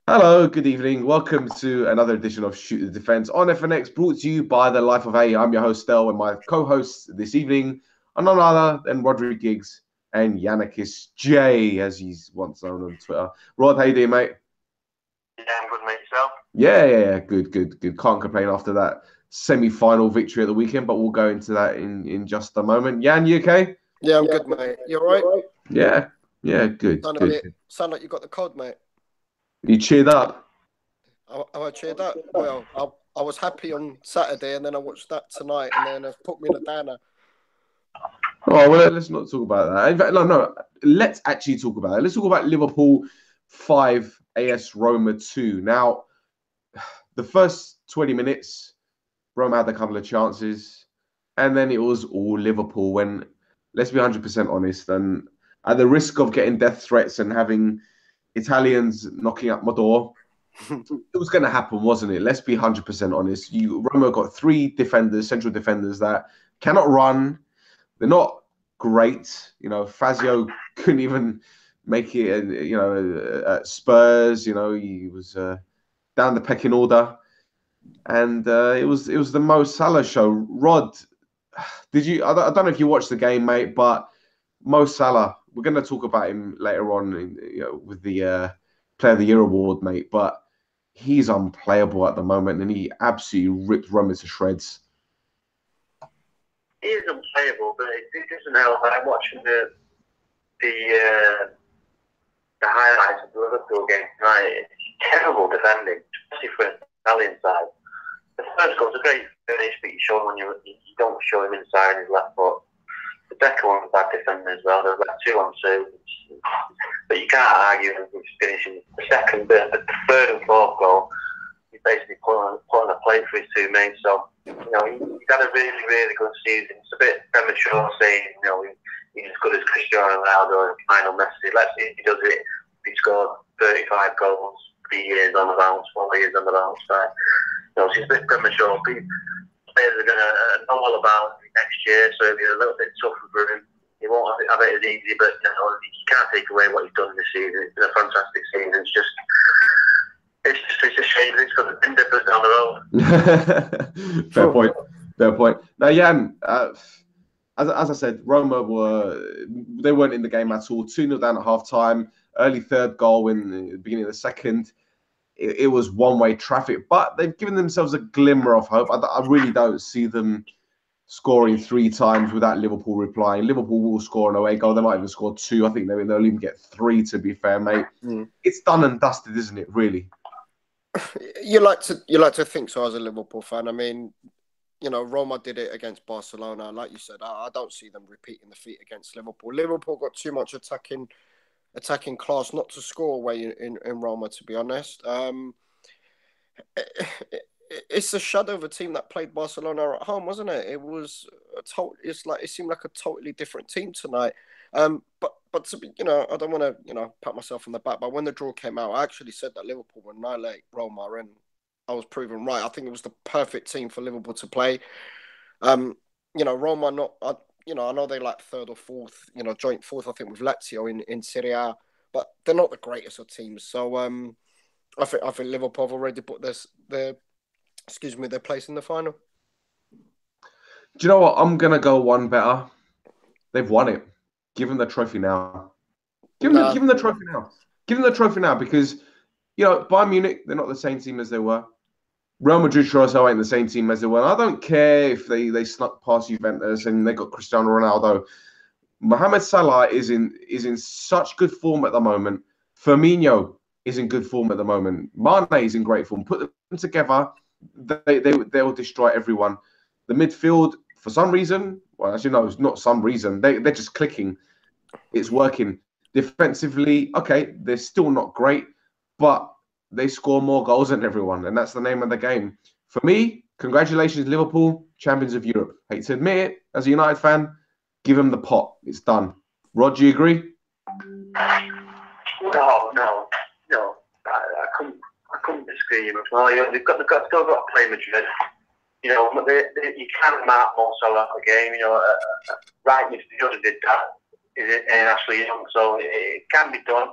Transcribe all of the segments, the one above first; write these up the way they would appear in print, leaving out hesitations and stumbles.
Hello, good evening. Welcome to another edition of Shoot the Defense on FNX, brought to you by the Life of A. I'm your host, Stel, and my co-hosts this evening are none other than Rhodri Giggs and Yiannkis J, as he's once known on Twitter. Rod, how you doing, mate? Yeah, I'm good, mate. Yourself? Yeah. Good. Can't complain after that semi-final victory at the weekend, but we'll go into that in just a moment. Yan, you okay? Yeah, I'm good, mate. You all right? Yeah, good, Sound a good. bit, sound like you got the cold, mate. You cheered up? I cheered up. Well, I was happy on Saturday, and then I watched that tonight, and then it put me in a downer. Oh, well, let's not talk about that. In fact, no. Let's actually talk about it. Let's talk about Liverpool 5, AS Roma 2. Now, the first 20 minutes, Roma had a couple of chances, and then it was all Liverpool when, let's be 100% honest, and at the risk of getting death threats and having Italians knocking at my door, it was going to happen, wasn't it? Let's be 100% honest. Roma got three defenders, central defenders that cannot run. They're not great. Fazio couldn't even make it. At Spurs, he was down the pecking order, and it was the Mo Salah show. Rod, did you? I don't know if you watched the game, mate, but Mo Salah. We're going to talk about him later on, with the Player of the Year award, mate. But he's unplayable at the moment, and he absolutely ripped Roma to shreds. He is unplayable, but it doesn't help. I'm watching the highlights of the Liverpool game tonight. It's terrible defending, especially for an Italian side. The first goal's a great finish, but you don't show him inside his left foot. The second one's bad defending as well. There's like 2-on-2, but you can't argue with finishing. The third and fourth goal, he's basically pulling a plate for his two mates. So he's had a really, really good season. It's a bit premature saying he's as good as Cristiano Ronaldo and Lionel Messi. Let's see if he does it. He scored 35 goals, 3 years on the bounce, 4 years on the bounce. So it's a bit premature. Players are going to know all about it next year, so it'll be a little bit tougher for him. He won't have it as easy, but you can't take away what he's done this season. It's been a fantastic season. It's a shame it's got the pin dippers down the road. Fair point. Now, Jan, as I said, Roma they weren't in the game at all. 2-0 down at half time. Early third goal in the beginning of the second. It was one-way traffic, but they've given themselves a glimmer of hope. I really don't see them scoring 3 times without Liverpool replying. Liverpool will score an away goal. They might even score 2. I think they'll even get 3, to be fair, mate. It's done and dusted, isn't it, really? You like to think so as a Liverpool fan. I mean, Roma did it against Barcelona. Like you said, I don't see them repeating the feat against Liverpool. Liverpool got too much attacking class not to score away in Roma, to be honest. It's a shadow of a team that played Barcelona at home, wasn't it? It was it seemed like a totally different team tonight. But to be, I don't want to, pat myself on the back. But when the draw came out, I actually said that Liverpool would annihilate Roma, and I was proven right. I think it was the perfect team for Liverpool to play. Roma not. I know they like third or fourth, joint fourth, I think, with Lazio in Serie A, but they're not the greatest of teams. So I think Liverpool have already put their place in the final. Do you know what? I'm gonna go one better. They've won it. Give them the trophy now. Give them the trophy now. Give them the trophy now, because Bayern Munich, they're not the same team as they were. Real Madrid sure as hell ain't the same team as they were. I don't care if they snuck past Juventus and they got Cristiano Ronaldo. Mohamed Salah is in such good form at the moment. Firmino is in good form at the moment. Mane is in great form. Put them together, they will destroy everyone. The midfield, for some reason, well, actually no, it's not some reason. They're just clicking. It's working. Defensively, okay, they're still not great, but they score more goals than everyone, and that's the name of the game. For me, congratulations, Liverpool, champions of Europe. Hate to admit it, as a United fan, give them the pot. It's done. Rod, do you agree? No. I couldn't disagree much more. They've still got to play Madrid. You can't mark Mo Salah the game. Right midfielder did that, and Ashley Young, so it can be done.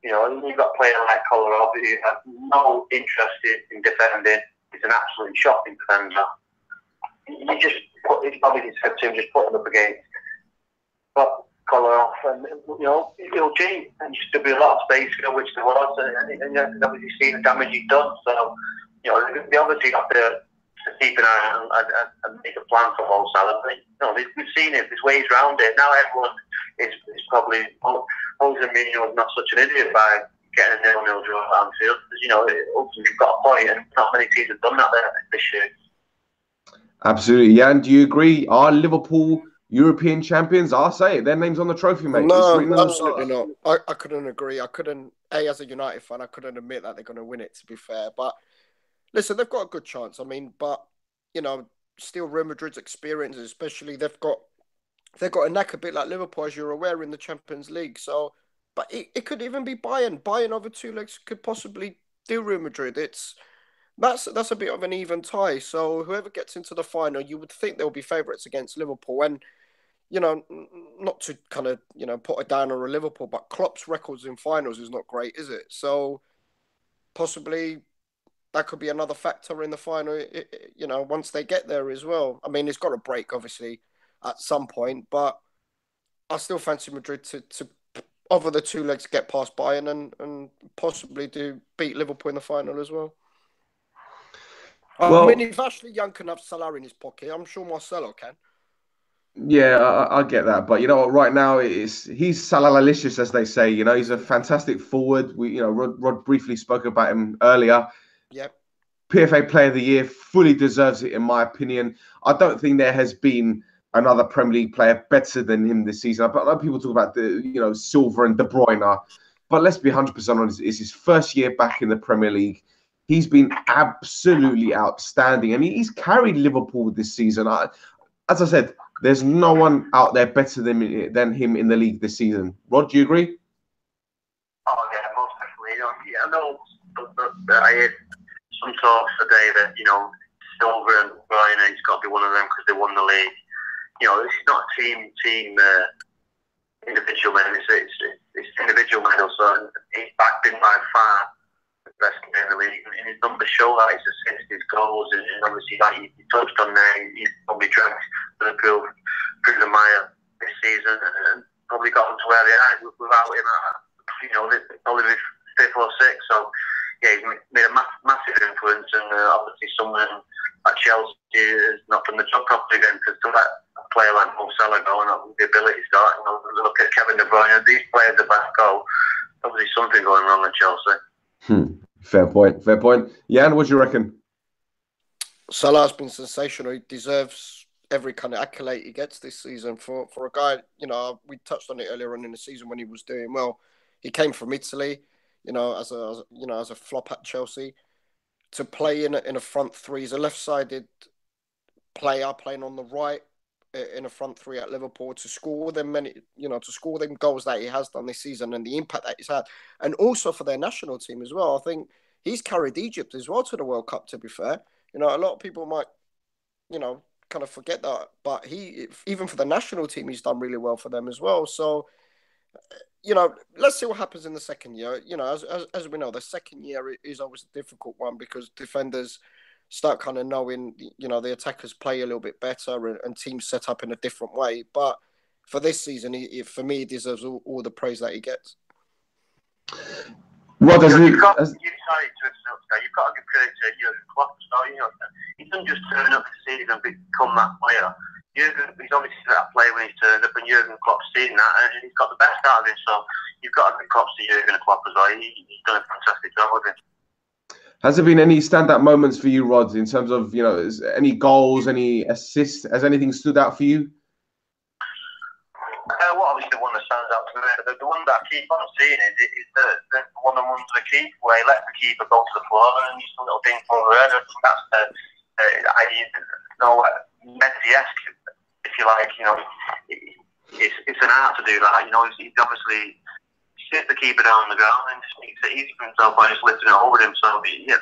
You know, and you've got a player like Kolarov who has no interest in defending. He's an absolutely shocking defender. You just put, it's obviously said to him, just put him up against Kolarov, and you know he'll cheat, and there'll be a lot of space, which there was, and you can obviously see the damage he's done. So, you know, they obviously have to keep an eye on and make a plan for Mo Salah. But, you know, we've seen it. There's ways around it. Now everyone is probably Jose Mourinho is not such an idiot by getting a 0-0 draw at Anfield. Because, you know, ultimately you've got a point, and not many teams have done that there this year. Absolutely, Jan. Do you agree? Are Liverpool European champions? I'll say it. Their name's on the trophy, mate. No, absolutely not. I couldn't agree. I couldn't. As a United fan, I couldn't admit that they're going to win it. To be fair, but listen, they've got a good chance. I mean, but you know, still Real Madrid's experience, especially they've got a knack a bit like Liverpool, as you're aware, in the Champions League. So, but it could even be Bayern. Bayern over two legs could possibly do Real Madrid. That's a bit of an even tie. So whoever gets into the final, you would think they'll be favourites against Liverpool. And you know, not to kind of put a downer on Liverpool, but Klopp's records in finals is not great, is it? So possibly that could be another factor in the final. You know, once they get there as well. I mean, it's got to break obviously at some point, but I still fancy Madrid to over the two legs get past Bayern and possibly do beat Liverpool in the final as well. Well, I mean, if Ashley Young can have Salah in his pocket, I'm sure Marcelo can. Yeah, I get that, but you know what? Right now, he's Salahlalicious, as they say. You know, he's a fantastic forward. Rod briefly spoke about him earlier. Yep. PFA Player of the Year, fully deserves it in my opinion. I don't think there has been another Premier League player better than him this season. But a lot of people talk about Silva and De Bruyne, but let's be 100% honest. It's his first year back in the Premier League. He's been absolutely outstanding, and he's carried Liverpool this season. As I said, there's no one out there better than him in the league this season. Rod, do you agree? Oh yeah, most definitely. I know I heard some talks today that Silva and Brian, he's got to be one of them because they won the league. This is not a team individual medal. It's individual medal. So he's back been by far the best player in the league, and his numbers show that. His assists, his goals, and obviously like you touched on there, he's probably dragged Liverpool through the mire this season and probably got them to where they are without him. Only fifth or sixth. So yeah, he's made a massive influence, and obviously someone at Chelsea is not from the top properly again, because to let a player like Mo Salah go and the ability to start, look at Kevin De Bruyne, these players are back go. Obviously something going wrong at Chelsea. Fair point. Jan, what do you reckon? Salah's been sensational. He deserves every kind of accolade he gets this season for a guy. We touched on it earlier on in the season when he was doing well. He came from Italy, as a flop at Chelsea, to play in a front three. He's a left-sided player playing on the right in a front three at Liverpool, to score them goals that he has done this season and the impact that he's had, and also for their national team as well. I think he's carried Egypt as well to the World Cup, to be fair. A lot of people might, kind of forget that, but even for the national team, he's done really well for them as well. So, let's see what happens in the second year. As we know, the second year is always a difficult one because defenders start kind of knowing, the attackers play a little bit better and teams set up in a different way. But for this season, for me, he deserves all the praise that he gets. What does you've got to give credit to Jurgen Klopp. He doesn't just turn up this season and become that player. He's obviously that player when he's turned up, and Jurgen Klopp's seen that, and he's got the best out of him. So you've got to give props to Jurgen Klopp as well. He's done a fantastic job with him. Has there been any standout moments for you, Rod, in terms of any goals, any assists? Has anything stood out for you? Well, obviously the one that stands out to me, the one that I keep on seeing is the one-on-one to the keeper, where he lets the keeper go to the floor and he's a little thing for the head. I think that's Messi-esque, if you like. It's an art to do that. He's obviously sits the keeper down on the ground and just makes it easy for himself by just lifting it over himself. Yeah.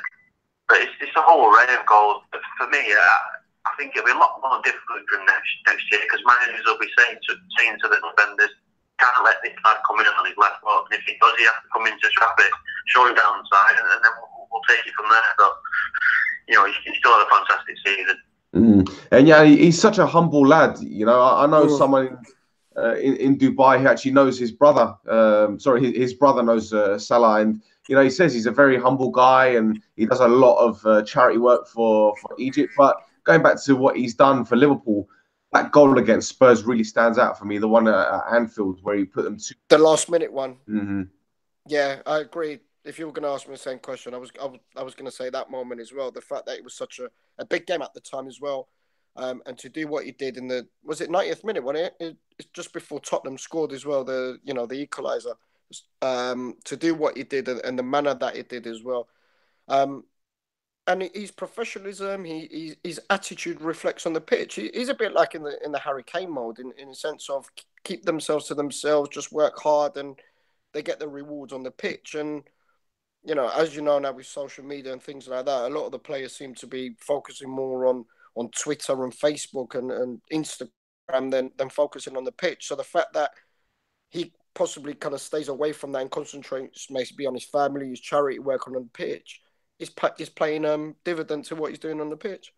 But it's a whole array of goals. But for me, I think it'll be a lot more difficult for him next year, because managers will be saying to the defenders, can't let this lad come in on his left foot. And if he does, he has to come into traffic, show him down the side, and then we'll take it from there. But, he's still had a fantastic season. And yeah, he's such a humble lad. I know someone in Dubai who actually knows his brother. His brother knows Salah, and he says he's a very humble guy, and he does a lot of charity work for Egypt. But going back to what he's done for Liverpool, that goal against Spurs really stands out for me. The one at Anfield where he put them to the last minute one. Mm-hmm. Yeah, I agree. If you were going to ask me the same question, I was going to say that moment as well. The fact that it was such a big game at the time as well, and to do what he did in was it 90th minute? Wasn't it? It's just before Tottenham scored as well. The equaliser. To do what he did and the manner that he did as well, and his professionalism, his attitude reflects on the pitch. He's a bit like in the Harry Kane mode in the sense of keep themselves to themselves, just work hard, and they get the rewards on the pitch. And as you know now with social media and things like that, a lot of the players seem to be focusing more on Twitter and Facebook and Instagram than focusing on the pitch. So the fact that he possibly kind of stays away from that and concentrates maybe on his family, his charity work on the pitch, is playing dividend to what he's doing on the pitch.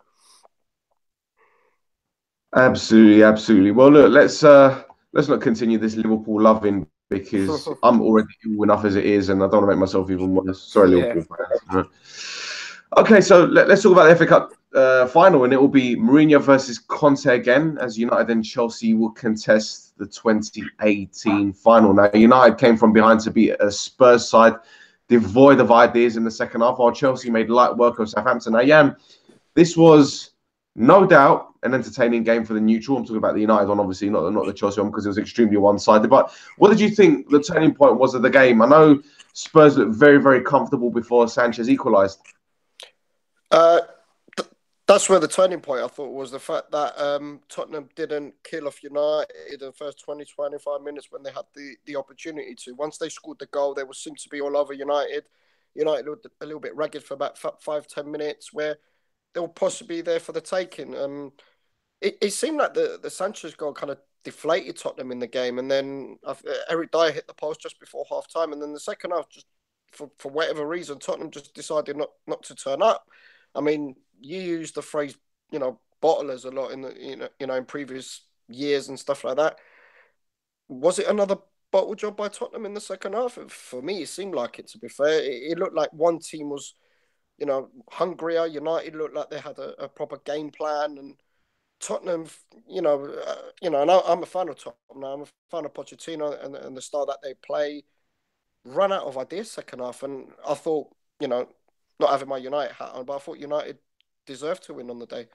Absolutely. Well, look, let's not continue this Liverpool loving because I'm already ill enough as it is, and I don't want to make myself even worse. Sorry, Liverpool fans. Okay, so let's talk about the FA Cup final, and it will be Mourinho versus Conte again, as United and Chelsea will contest the 2018 final. Now, United came from behind to beat a Spurs side devoid of ideas in the second half, while Chelsea made light work of Southampton. Now, Jan, this was no doubt an entertaining game for the neutral. I'm talking about the United one, obviously, not the Chelsea one, because it was extremely one-sided. But what did you think the turning point was of the game? I know Spurs looked very, very comfortable before Sanchez equalised. That's where the turning point, I thought, was the fact that Tottenham didn't kill off United in the first 20-25 minutes when they had the opportunity to. Once they scored the goal, they seemed to be all over United. United looked a little bit ragged for about 5-10 minutes, where they were possibly there for the taking. It seemed like the Sanchez goal kind of deflated Tottenham in the game, and then Eric Dyer hit the post just before half-time, and then the second half, just for whatever reason, Tottenham just decided not to turn up. I mean, you used the phrase, bottlers a lot in previous years and stuff like that. Was it another bottle job by Tottenham in the second half? For me, it seemed like it, to be fair. It looked like one team was, hungrier. United looked like they had a proper game plan, and Tottenham, and I'm a fan of Tottenham now. I'm a fan of Pochettino and the style that they play. Ran out of ideas second half, and I thought, not having my United hat on, but I thought United deserved to win on the day.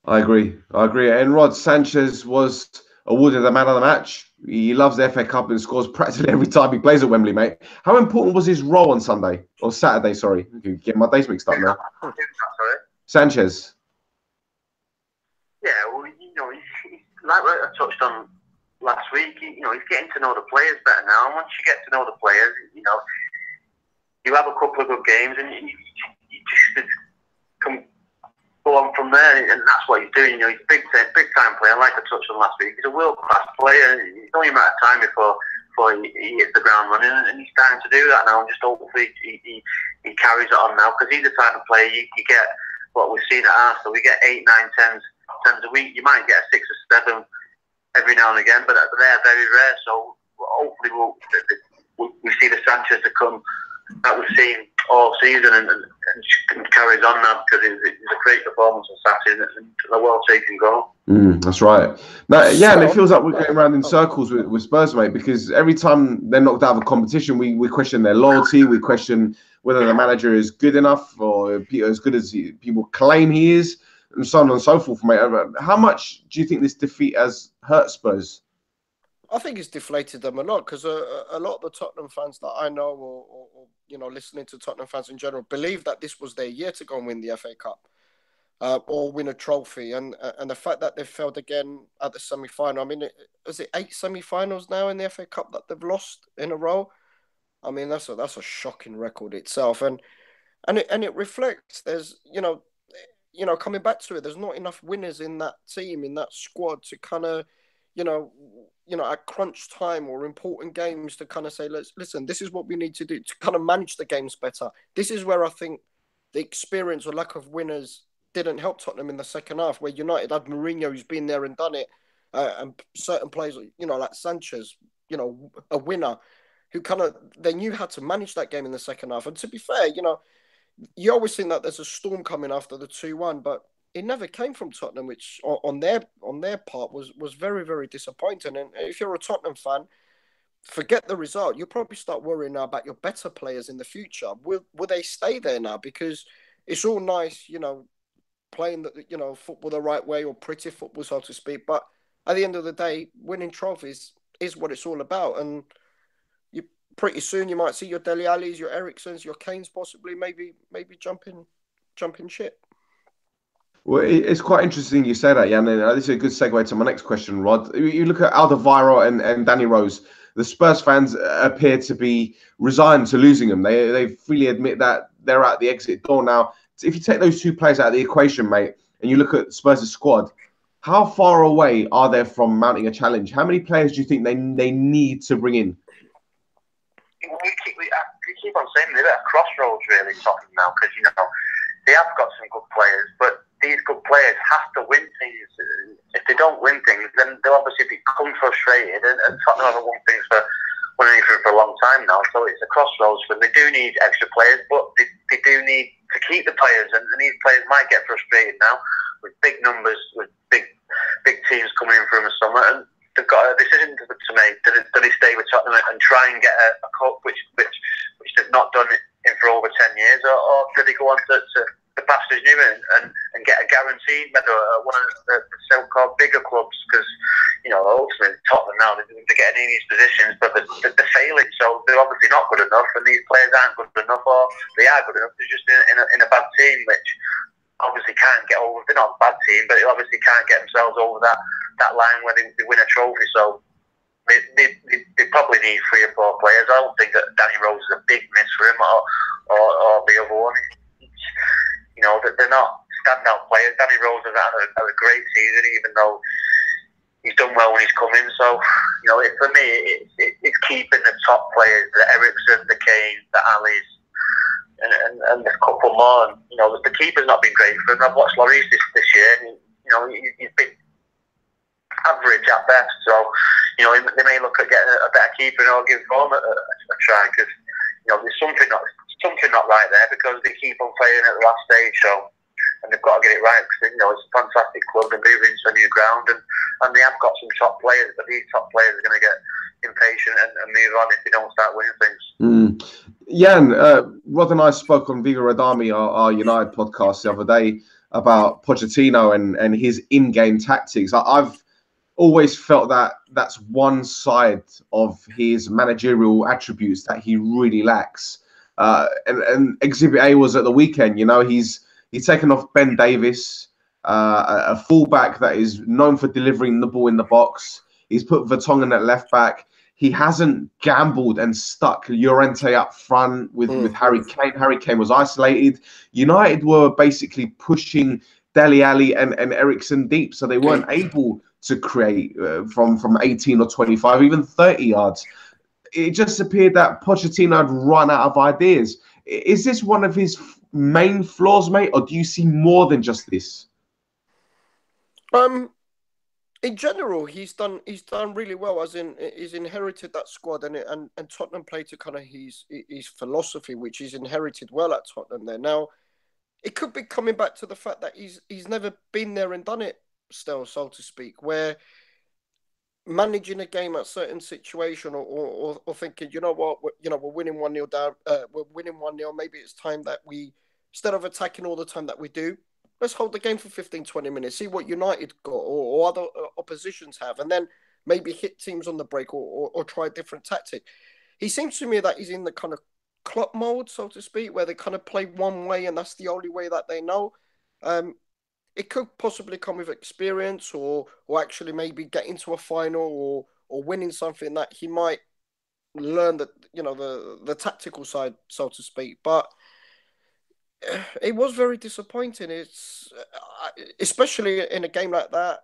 I agree. And Rod, Sanchez was awarded the man of the match. He loves the FA Cup and scores practically every time he plays at Wembley, mate. How important was his role on Sunday? Or Saturday, sorry. I'm getting my days mixed up now. Sanchez. Yeah, well, he's like I touched on last week, he's getting to know the players better now. And once you get to know the players, you have a couple of good games, and you just can go on from there, and that's what he's doing. He's a big time player. Like I touched on last week, he's a world class player. It's only a matter of time before he hits the ground running, and he's starting to do that now. And just hopefully he carries it on now, because he's the type of player you get what we've seen at Arsenal. We get 8, 9, 10s a week. You might get a 6 or 7 every now and again, but they're very rare. So hopefully we see the Sanchez to come that we've seen all season and carries on now, because it's a great performance on Saturday and a well-taken goal. That's right. Now, and it feels like we're going around in circles with Spurs, mate, because every time they're knocked out of a competition, we question their loyalty, we question whether the manager is good enough or as good as people claim he is, and so on and so forth, mate. How much do you think this defeat has hurt Spurs? I think it's deflated them a lot, because a lot of the Tottenham fans that I know, or listening to Tottenham fans in general, believe that this was their year to go and win the FA Cup or win a trophy. And the fact that they failed again at the semi-final. I mean, is it 8 semi-finals now in the FA Cup that they've lost in a row? I mean, that's a shocking record itself, and it reflects. There's coming back to it, there's not enough winners in that team, in that squad, to kind of at crunch time or important games to kind of say, listen, this is what we need to do to kind of manage the games better. This is where I think the experience or lack of winners didn't help Tottenham in the second half, where United had Mourinho who's been there and done it, and certain players, like Sanchez, a winner who kind of, they knew how to manage that game in the second half. And to be fair, you always think that there's a storm coming after the 2-1, but it never came from Tottenham, which on their part was very, very disappointing. And if you're a Tottenham fan, forget the result. You'll probably start worrying now about your better players in the future. Will they stay there now? Because it's all nice, playing the football the right way, or pretty football, so to speak. But at the end of the day, winning trophies is what it's all about. And you pretty soon you might see your Dele Allis, your Ericssons, your Kanes possibly maybe jumping ship. Well, it's quite interesting you say that, Jan. And this is a good segue to my next question, Rod. You look at Alderweireld and Danny Rose. The Spurs fans appear to be resigned to losing them. They freely admit that they're at the exit door now. If you take those two players out of the equation, mate, and you look at Spurs' squad, how far away are they from mounting a challenge? How many players do you think they need to bring in? We keep on saying they're at a crossroads, really, Tottenham now, because they have got some good players, but these good players have to win things. If they don't win things, then they'll obviously become frustrated. And Tottenham haven't won anything for a long time now, so it's a crossroads for them. They do need extra players, but they do need to keep the players, and these players might get frustrated now with big numbers, with big teams coming in from the summer, and they've got a decision to make. Do they stay with Tottenham and try and get a cup, which they've not done in for over 10 years, or do they go on to the pastures new and get a guaranteed medal at one of the so-called bigger clubs? Because ultimately Tottenham now, they're getting in these positions, but they're failing, so they're obviously not good enough, and these players aren't good enough, or they are good enough, they're just in a bad team, which obviously can't get over. They're not a bad team, but they obviously can't get themselves over that line where they win a trophy. So they probably need 3 or 4 players. I don't think that Danny Rose is a big miss for him, or the other one. That they're not standout players. Danny Rose has had a great season, even though he's done well when he's come in. So, for me, it's keeping the top players, the Ericsson, the Kane, the Allis, and a couple more. And, the keeper's not been great for him. I've watched Lloris this year, and he's been average at best. So, they may look at getting a better keeper or give Rome a try, because there's something not right there, because they keep on playing at the last stage. So, and they've got to get it right, because it's a fantastic club. They're moving into a new ground, and they have got some top players, but these top players are going to get impatient and move on if they don't start winning things. Jan, Rod and I spoke on Viva Radami, our United podcast, the other day about Pochettino and his in-game tactics. I've always felt that that's one side of his managerial attributes that he really lacks. And Exhibit A was at the weekend. He's taken off Ben Davis, a fullback that is known for delivering the ball in the box. He's put Vertonghen at left back. He hasn't gambled and stuck Llorente up front with Harry Kane. Harry Kane was isolated. United were basically pushing Dele Alli and Ericsson deep, so they weren't able to create from 18 or 25, even 30 yards. It just appeared that Pochettino had run out of ideas. Is this one of his main flaws, mate, or do you see more than just this? In general, he's done really well. As in, he's inherited that squad, and Tottenham play to kind of his philosophy, which he's inherited well at Tottenham. There now, it could be coming back to the fact that he's never been there and done it, Stel, so to speak, where managing a game at a certain situation, or thinking, we're winning 1-0 down, we're winning 1-0. Maybe it's time that we, instead of attacking all the time that we do, let's hold the game for 15, 20 minutes, see what United got or other oppositions have, and then maybe hit teams on the break or try a different tactic. He seems to me that he's in the kind of Klopp mode, so to speak, where they kind of play one way and that's the only way that they know. It could possibly come with experience or actually maybe get into a final or winning something that he might learn that, the tactical side, so to speak. But it was very disappointing. It's especially in a game like that.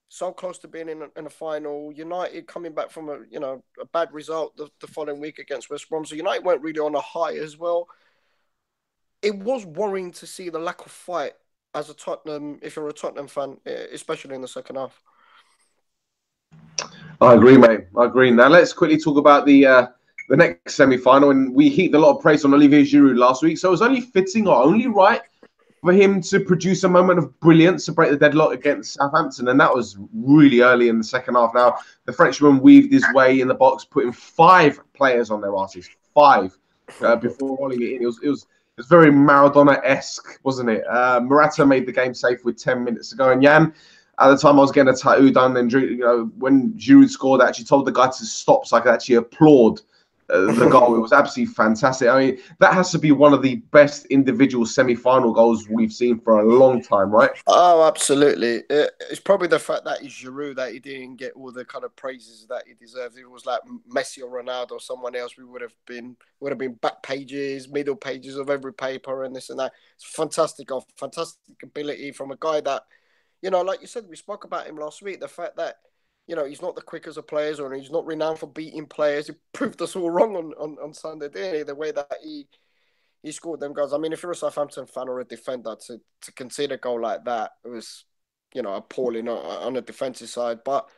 so close to being in a final. United coming back from a bad result the following week against West Brom. So United weren't really on a high as well. It was worrying to see the lack of fight as a Tottenham, if you're a Tottenham fan, especially in the second half. I agree, mate. I agree. Now let's quickly talk about the next semi-final. And we heaped a lot of praise on Olivier Giroud last week, so it was only fitting or only right for him to produce a moment of brilliance to break the deadlock against Southampton, and that was really early in the second half. Now the Frenchman weaved his way in the box, putting 5 players on their asses, 5 before rolling it in. It was very Maradona-esque, wasn't it? Morata made the game safe with 10 minutes to go, and Jan, at the time I was getting a tattoo done, and when Giroud scored, I actually told the guy to stop so I could actually applaud the goal. It was absolutely fantastic. I mean, that has to be one of the best individual semi-final goals we've seen for a long time, right? Oh, absolutely. It's probably the fact that he's Giroud that he didn't get all the kind of praises that he deserves. If it was like Messi or Ronaldo or someone else, we would have been back pages, middle pages of every paper and this and that. It's fantastic ability from a guy that, like you said, we spoke about him last week. The fact that he's not the quickest of players, or he's not renowned for beating players. He proved us all wrong on Sunday, didn't he? The way that he scored them goals. I mean, if you're a Southampton fan or a defender, to concede a goal like that, it was, appalling on the defensive side. But,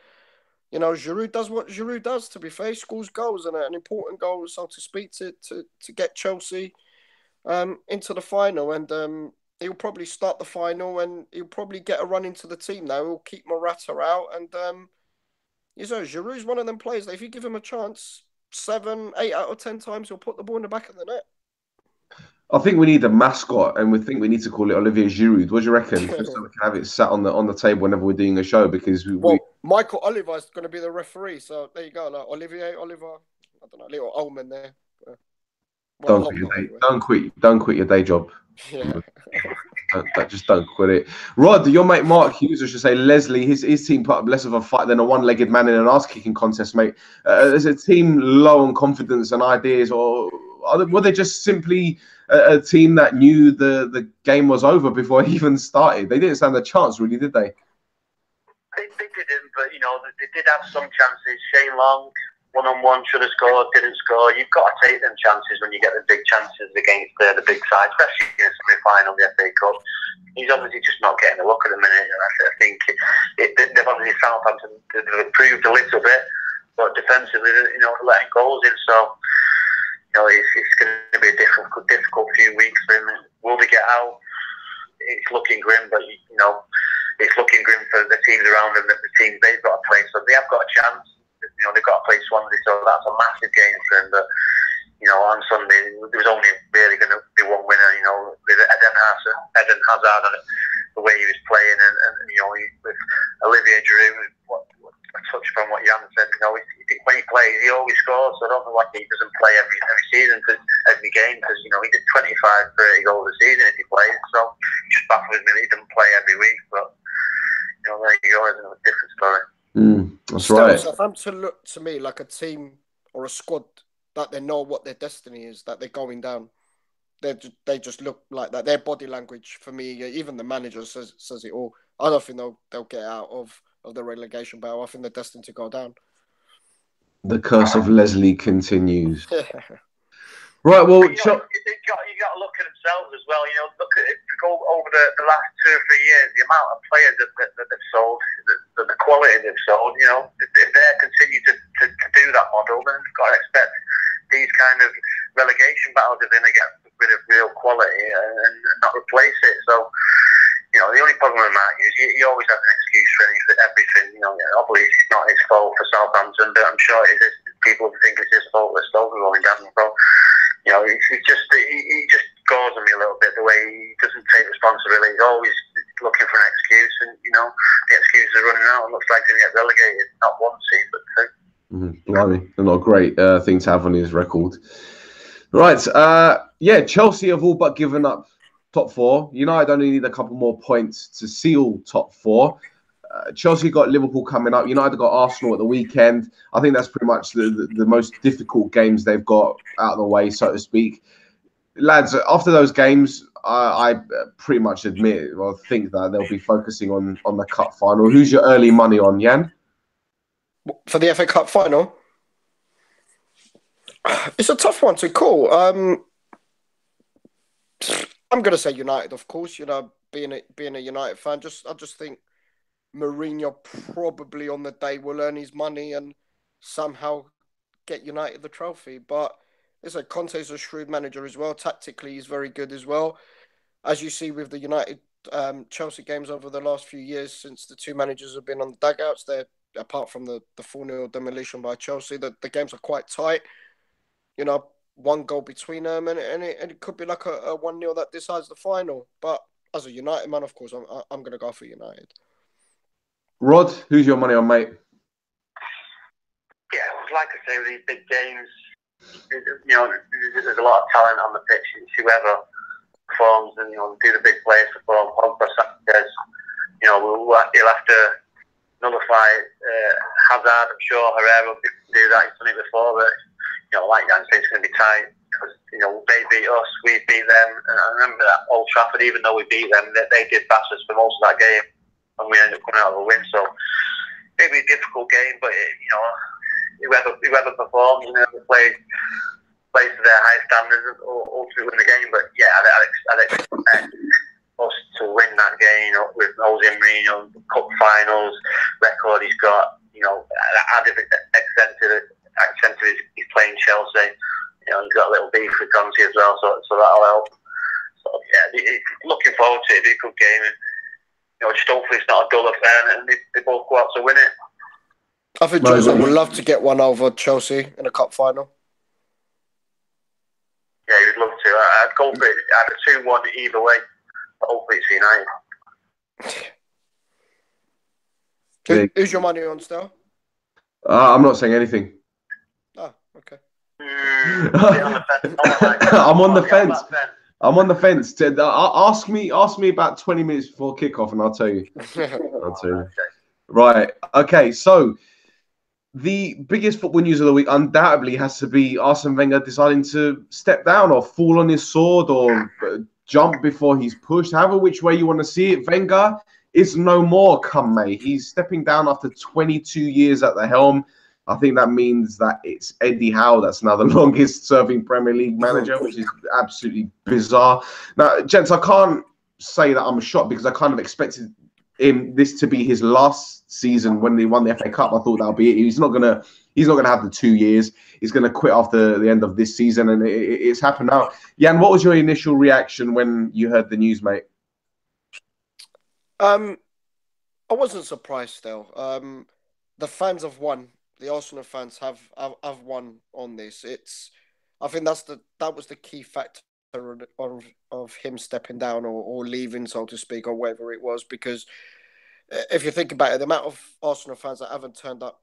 Giroud does what Giroud does, to be fair. He scores goals, and an important goal, so to speak, to get Chelsea into the final. And he'll probably start the final, and he'll probably get a run into the team now. He'll keep Morata out, and Giroud's one of them players that if you give him a chance, 7, 8 out of 10 times, he'll put the ball in the back of the net. I think we need a mascot, and we think we need to call it Olivier Giroud. What do you reckon? Just so we can have it sat on the table whenever we're doing a show, because Michael Oliver is going to be the referee, so there you go. Like Olivier Oliver, I don't know, little Oldman there. Don't quit your day job. Yeah. Don't quit it. Rod, your mate Mark Hughes, I should say, Leslie, his team put up less of a fight than a one-legged man in an ass-kicking contest, mate. Is a team low on confidence and ideas, or were they just simply a team that knew the game was over before it even started? They didn't stand a chance, really, did they? They didn't, but they did have some chances. Shane Long, one-on-one, should have scored, didn't score. You've got to take them chances when you get the big chances against the big side, especially in the semi-final, the FA Cup. He's obviously just not getting a look at the minute. I think they've obviously Southampton improved a little bit, but defensively, letting goals in. So, it's going to be a difficult few weeks for him. Will they get out? It's looking grim, but it's looking grim for the teams around them, the teams they've got to play. So they have got a chance. They've got to play Swansea, so that's a massive game for him. But on Sunday there was only really going to be one winner. With Eden Hazard and the way he was playing, and with Olivier Giroud. I touched on what Jan said. When he plays, he always scores. So I don't know why he doesn't play every season, every game, because he did 25, 30 goals a season if he plays. So it just baffles me that he doesn't play every week. But there you go, isn't it? A different story. That's right. Southampton look to me like a team or a squad that they know what their destiny is, that they're going down. They just look like that. Their body language, for me, even the manager says it all. I don't think they'll get out of the relegation battle. I think they're destined to go down. The curse of Leslie continues. Right, well, you got to look at themselves as well. Look at it, go over the last 2 or 3 years, the amount of players that they've sold, the quality they've sold. If they continue to do that model, then you've got to expect these kind of relegation battles are going to get rid of real quality and not replace it. So, the only problem with Matt is he always has an excuse for everything. Obviously it's not his fault for Southampton, but I'm sure it is. People think it's his fault that Stoke are going down. So, he just gores on me a little bit, the way he doesn't take responsibility. He's always looking for an excuse, and the excuses are running out. It looks like he's going to get relegated, not one team, but 2. Blimey, not a great thing to have on his record. Right, Chelsea have all but given up top 4. United only need a couple more points to seal top 4. Chelsea got Liverpool coming up. United got Arsenal at the weekend. I think that's pretty much the most difficult games they've got out of the way, so to speak. Lads, after those games, I pretty much admit or think that they'll be focusing on the cup final. Who's your early money on, Yan? For the FA Cup final? It's a tough one to call. I'm going to say United, of course. You know, being a United fan, I just think Mourinho probably on the day will earn his money and somehow get United the trophy. But it's like Conte's a shrewd manager as well. Tactically, he's very good as well. As you see with the United Chelsea games over the last few years, since the two managers have been on the dugouts, they're apart from the 4-0 demolition by Chelsea, the games are quite tight. You know, one goal between them, and it could be like a 1-0 that decides the final. But as a United man, of course, I'm going to go for United. Rod, who's your money on, mate? Yeah, like I say, these big games, you know, there's a lot of talent on the pitch. It's whoever performs and, you know, do the big players perform. Pogba, Sanchez, you know, he'll have to nullify Hazard, I'm sure. Herrera will do that. He's done it before, but, you know, like Jan said, it's going to be tight because, you know, they beat us, we beat them. And I remember that Old Trafford, even though we beat them, they did bash us for most of that game and we ended up coming out of a win. So it'll be a difficult game, but, you know, whoever performs, you know, plays to their high standards will ultimately win the game. But yeah, I'd expect us to win that game, you know, with Jose Mourinho, cup finals record he's got. You know, added accented he's playing Chelsea. You know, he's got a little beef with Conte as well, so that'll help. So yeah, looking forward to it. It'll be a good game, and you know, just hopefully it's not a dull affair, and they both go out to win it. I think Jose would love to get one over Chelsea in a cup final. Yeah, he'd love to. I'd go for it. I'd 2-1 either way. But hopefully it's United. Who's your money on, Stel? I'm not saying anything. Oh, okay. I'm on the fence. I'm on the fence. Ask me about 20 minutes before kickoff, and I'll tell you. Right. Okay. So the biggest football news of the week undoubtedly has to be Arsene Wenger deciding to step down or fall on his sword or jump before he's pushed. However, which way you want to see it, Wenger is no more come May. He's stepping down after 22 years at the helm. I think that means that it's Eddie Howe that's now the longest serving Premier League manager, which is absolutely bizarre. Now, gents, I can't say that I'm shocked because I kind of expected this to be his last season when they won the FA Cup. I thought that'll be it. He's not gonna have the 2 years. He's gonna quit after the end of this season, and it's happened now. Jan, what was your initial reaction when you heard the news, mate? I wasn't surprised still. The fans have won. The Arsenal fans have won on this. I think that was the key factor of him stepping down or leaving, so to speak, or whatever it was. Because if you think about it, the amount of Arsenal fans that haven't turned up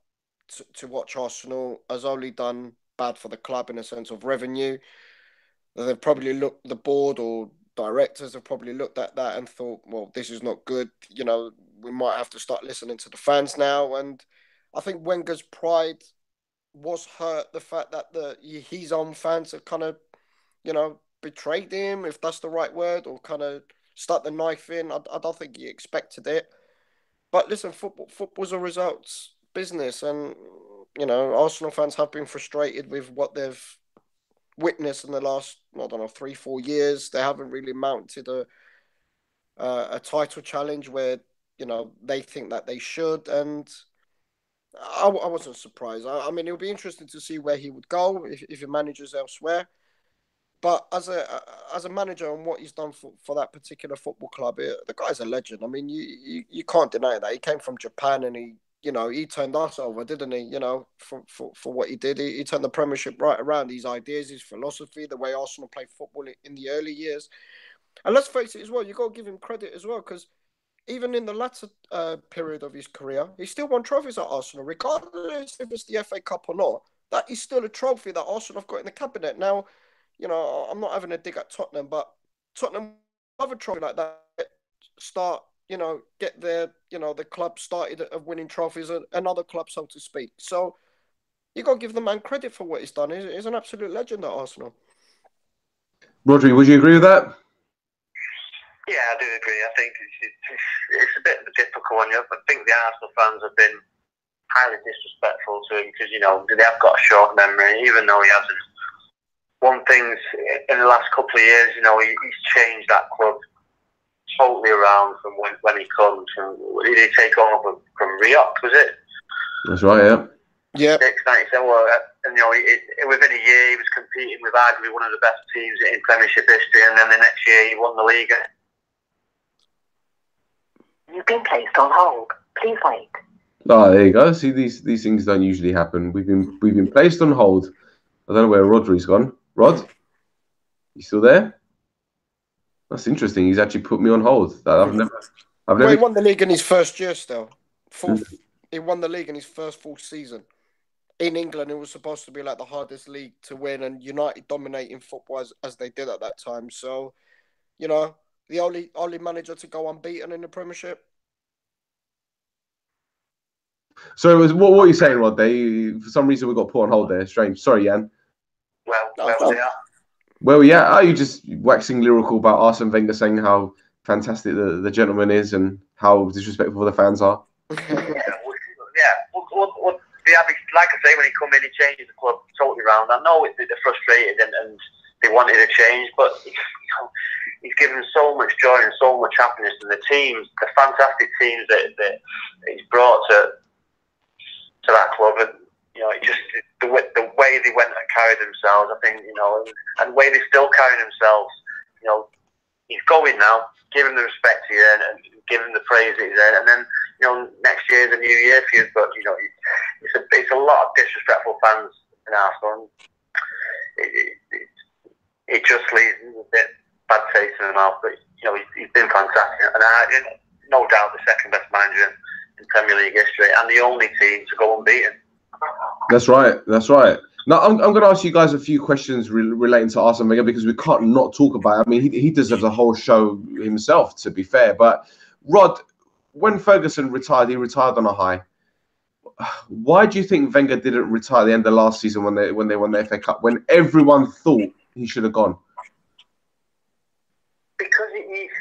to watch Arsenal has only done bad for the club in a sense of revenue. They've probably looked, the board or directors have probably looked at that and thought, well, this is not good. You know, we might have to start listening to the fans now. And I think Wenger's pride was hurt. The fact that his own fans have kind of, you know, betrayed him, if that's the right word, or kind of stuck the knife in. I don't think he expected it. But listen, football's a results business, and you know, Arsenal fans have been frustrated with what they've witnessed in the last, I don't know, 3-4 years. They haven't really mounted a title challenge where, you know, they think that they should, and I wasn't surprised. I mean, it'll be interesting to see where he would go if he manages elsewhere. But as a manager and what he's done for that particular football club, the guy's a legend. I mean, you can't deny that. He came from Japan and he turned us over, didn't he? You know, for what he did. He turned the Premiership right around. His ideas, his philosophy, the way Arsenal played football in the early years. And let's face it as well, you've got to give him credit as well, because even in the latter period of his career, he still won trophies at Arsenal, regardless if it's the FA Cup or not. That is still a trophy that Arsenal have got in the cabinet. Now, you know, I'm not having a dig at Tottenham, but Tottenham have a trophy like that. Start, you know, get their, you know, the club started of winning trophies, another club, so to speak. So you got to give the man credit for what he's done. He's an absolute legend at Arsenal. Rhodri, would you agree with that? Yeah, I do agree. I think it's a bit of a difficult one. I think the Arsenal fans have been highly disrespectful to him because, you know, they have got a short memory, even though he hasn't won things in the last couple of years. You know, he's changed that club totally around from when he comes. Did he take over from Riot, was it? That's right, yeah. Yeah. 97. Well, and, you know, within a year he was competing with arguably one of the best teams in Premiership history, and then the next year he won the league. You've been placed on hold. Please wait. Oh, there you go. See, these things don't usually happen. We've been placed on hold. I don't know where Rodri's gone. Rod, you still there? That's interesting. He's actually put me on hold. I've never. Well, he won the league in his first year. Still, he won the league in his first full season. In England, it was supposed to be like the hardest league to win, and United dominating football as they did at that time. So, you know, the only manager to go unbeaten in the Premiership. So, what were you saying, Rod? For some reason, we got put on hold there. Strange. Sorry, Jan. Well, where was he at? Where were you at? Are you just waxing lyrical about Arsene Wenger saying how fantastic the gentleman is and how disrespectful the fans are? Like I say, when he come in, he changed the club totally around. I know they're frustrated and they wanted a change, but you know, he's given so much joy and so much happiness to the teams, the fantastic teams that he's brought to that club, and you know, the way they went and carried themselves. I think, you know, and the way they still carry themselves. You know, he's going now. Give him the respect he earned and give him the praise he's earned, and then, you know, next year's a new year for you. But you know, it's a lot of disrespectful fans in Arsenal. It just leaves a bit bad taste in the mouth. But you know, he's been fantastic, and no doubt the second best manager in Premier League history, and the only team to go unbeaten. That's right. That's right. Now, I'm going to ask you guys a few questions relating to Arsene Wenger because we can't not talk about it. I mean, he deserves a whole show himself, to be fair. But, Rod, when Ferguson retired, he retired on a high. Why do you think Wenger didn't retire at the end of last season when they won the FA Cup, when everyone thought he should have gone? Because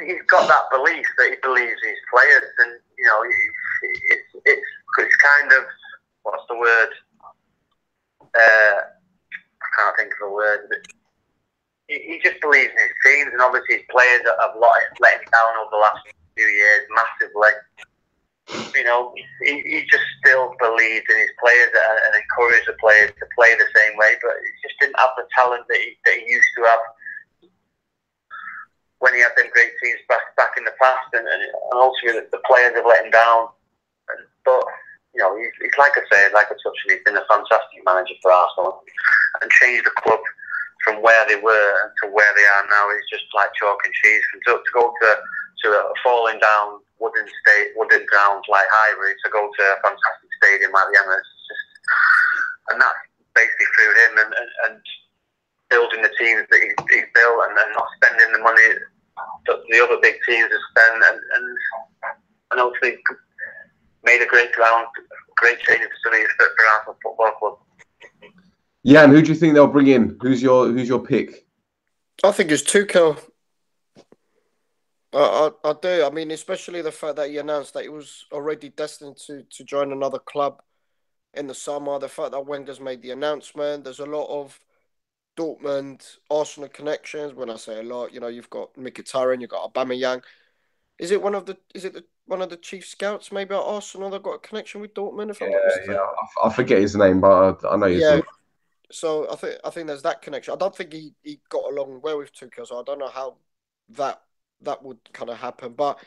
he's got that belief that he believes in his players. And, you know, it's kind of, what's the word? I can't think of a word. But he just believes in his teams, and obviously his players have let him down over the last few years massively. You know, he just still believed in his players and encouraged the players to play the same way, but he just didn't have the talent that he used to have when he had them great teams back in the past, and ultimately the players have let him down. But you know, he's like I said, like I touched on, he's been a fantastic manager for Arsenal and changed the club from where they were to where they are now. It's just like chalk and cheese. To go to a falling down wooden grounds like Highbury, to go to a fantastic stadium like the Emirates, and that's basically through him and building the teams that he's built and not spending the money that the other big teams have spent, and ultimately made a great change for Arsenal Football Club. Yeah, and who do you think they'll bring in? Who's your pick? I think it's Tuchel. I do. I mean, especially the fact that he announced that he was already destined to join another club in the summer. The fact that Wenger's made the announcement. There's a lot of Dortmund, Arsenal connections. When I say a lot, you know, you've got Mkhitaryan, you've got Aubameyang. Is it one of the chief scouts maybe at Arsenal that got a connection with Dortmund? If I'm not mistaken. Yeah, I forget his name, but I know you're talking. So I think there's that connection. I don't think he got along well with Tuchel, so I don't know how that would kind of happen. But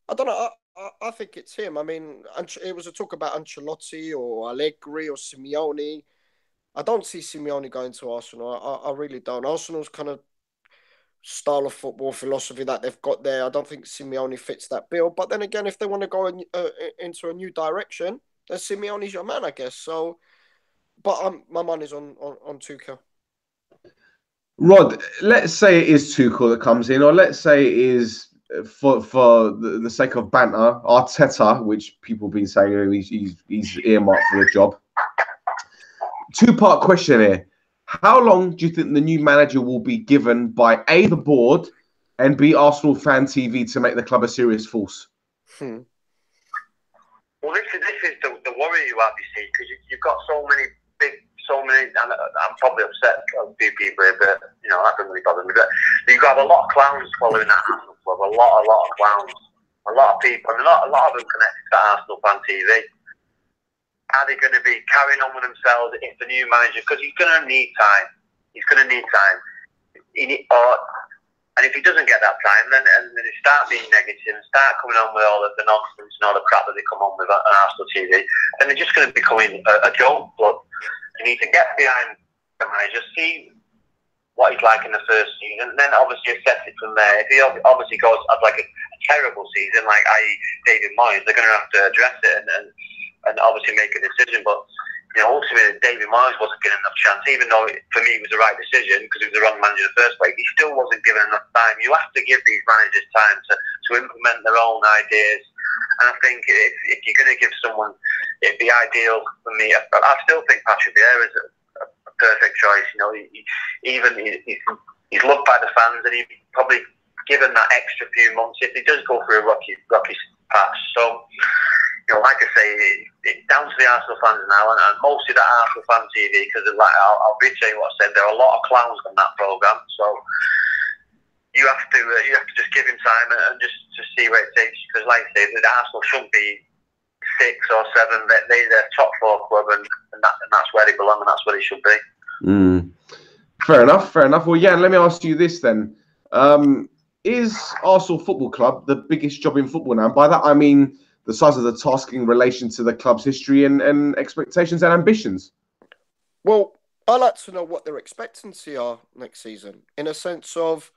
I don't know. I think it's him. I mean, it was a talk about Ancelotti or Allegri or Simeone. I don't see Simeone going to Arsenal. I really don't. Arsenal's kind of style of football philosophy that they've got there, I don't think Simeone fits that bill. But then again, if they want to go into a new direction, then Simeone's your man, I guess. So, but my money's on Tuchel. Rod, let's say it is Tuchel that comes in, or let's say it is, for the sake of banter, Arteta, which people have been saying he's earmarked for the job. Two-part question here. How long do you think the new manager will be given by A, the board, and be Arsenal fan TV to make the club a serious force? Well, this is the worry you have, you see, because you've got so many, and I'm probably upset a few people here, but, you know, that doesn't really bother me. But you've got a lot of clowns following that Arsenal club, a lot of clowns, a lot of people, and a lot of them connected to Arsenal fan TV. Are they going to be carrying on with themselves if the new manager, because he's going to need time. And if he doesn't get that time, then they start being negative and start coming on with all of the nonsense and all the crap that they come on with on Arsenal TV, then they're just going to become a joke. But you need to get behind the manager, see what he's like in the first season, and then obviously assess it from there. If he obviously goes at like a terrible season, like i.e. David Moyes, they're going to have to address it and obviously make a decision. But you know, ultimately, David Moyes wasn't given enough chance, even though for me it was the right decision because he was the wrong manager in the first place. He still wasn't given enough time. You have to give these managers time to implement their own ideas. And I think if you're going to give someone, it'd be ideal for me. I still think Patrick Vieira is a perfect choice. You know, he's loved by the fans, and he'd probably given that extra few months if he does go through a rocky patch. So, you know, like I say, it's down to the Arsenal fans now, and mostly the Arsenal fan TV, because I'll reiterate what I said. There are a lot of clowns on that programme, so you have to just give him time and just see where it takes. Because, like I say, the Arsenal shouldn't be 6 or 7. They're top 4 club, and that's where they belong, and that's where they should be. Fair enough. Well, Jan, let me ask you this then: is Arsenal Football Club the biggest job in football now? And by that I mean the size of the task in relation to the club's history and expectations and ambitions. Well, I like to know what their expectancy are next season, in a sense of,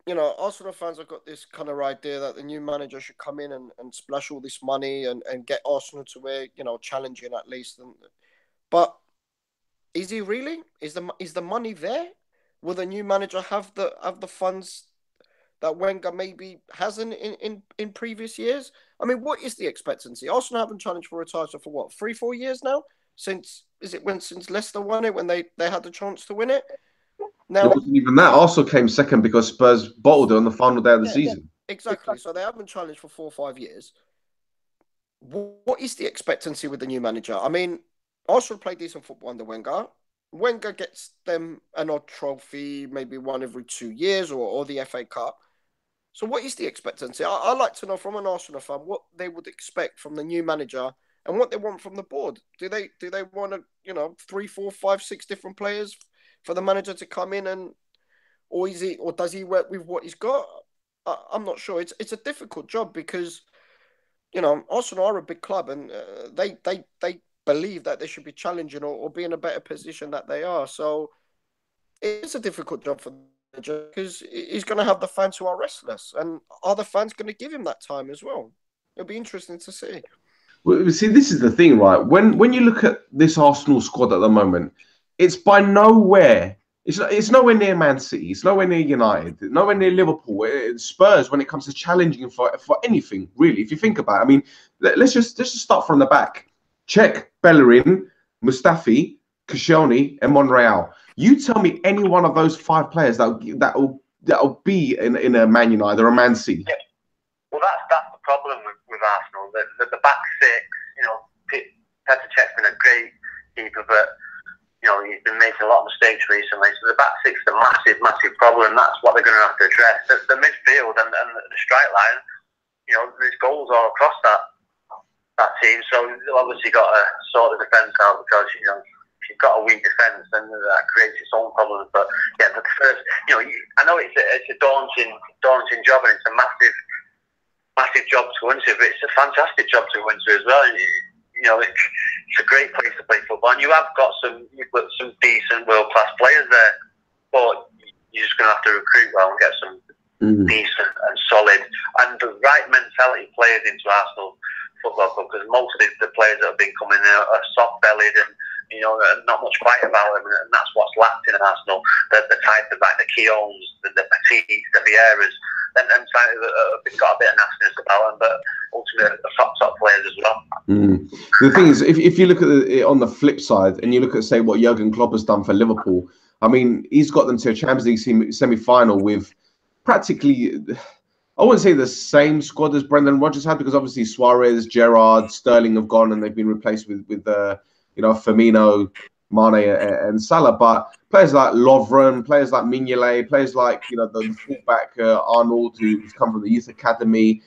you know, Arsenal fans have got this kind of idea that the new manager should come in and splash all this money and get Arsenal to where, you know, challenging at least. But is he really? Is the money there? Will the new manager have the funds that Wenger maybe hasn't in previous years? I mean, what is the expectancy? Arsenal haven't challenged for a title for what, 3-4 years now? Since Leicester won it, when they had the chance to win it? Now, it wasn't even that. Arsenal came second because Spurs bottled it on the final day of the season. Exactly. So they haven't challenged for 4 or 5 years. What is the expectancy with the new manager? I mean, Arsenal played decent football under Wenger. Wenger gets them an odd trophy, maybe one every 2 years, or the FA Cup. So what is the expectancy? I'd like to know from an Arsenal fan what they would expect from the new manager and what they want from the board. Do they want to, you know, 3, 4, 5, 6 different players for the manager to come in or does he work with what he's got? I'm not sure. It's a difficult job because, you know, Arsenal are a big club and they believe that they should be challenging or be in a better position that they are. So it's a difficult job for the manager because he's going to have the fans who are restless, and are the fans going to give him that time as well? It'll be interesting to see. Well, see, this is the thing, right? When you look at this Arsenal squad at the moment, it's by nowhere. It's nowhere near Man City. It's nowhere near United. Nowhere near Liverpool. Spurs when it comes to challenging for anything, really. If you think about it, I mean, let's just start from the back. Cech, Bellerin, Mustafi, Koscielny, and Monreal. You tell me any one of those 5 players that'll be in a Man United or a Man City. Yeah. Well, that's the problem with Arsenal. The back 6, you know, Petr Cech's been a great keeper, but you know, he's been making a lot of mistakes recently. So the back 6 is a massive problem. That's what they're going to have to address. The midfield and the strike line, you know, there's goals all across that team. So they've obviously got to sort the defence out because, you know, if you've got a weak defence, then that creates its own problems. But yeah, the first, you know, I know it's a daunting job and it's a massive job to go into, but it's a fantastic job to go into as well. You know, it's a great place to play football, and you've got some decent world-class players there, but you're just going to have to recruit well and get some decent and solid and the right mentality players into Arsenal Football Club, because most of the players that have been coming in are soft-bellied and, you know, not much fight about them, and that's what's lacked in Arsenal. The type of, like, the Keowns, the Petits, the Vieiras, and they've got a bit of nastiness about them, but ultimately the top players as well. The thing is, if you look at it on the flip side and you look at, say, what Jurgen Klopp has done for Liverpool, I mean, he's got them to a Champions League semi-final with practically, I wouldn't say the same squad as Brendan Rodgers had, because obviously Suarez, Gerrard, Sterling have gone and they've been replaced with Firmino, Mane, and Salah. But players like Lovren, players like Mignolet, players like the fullback Arnold, who's come from the youth academy,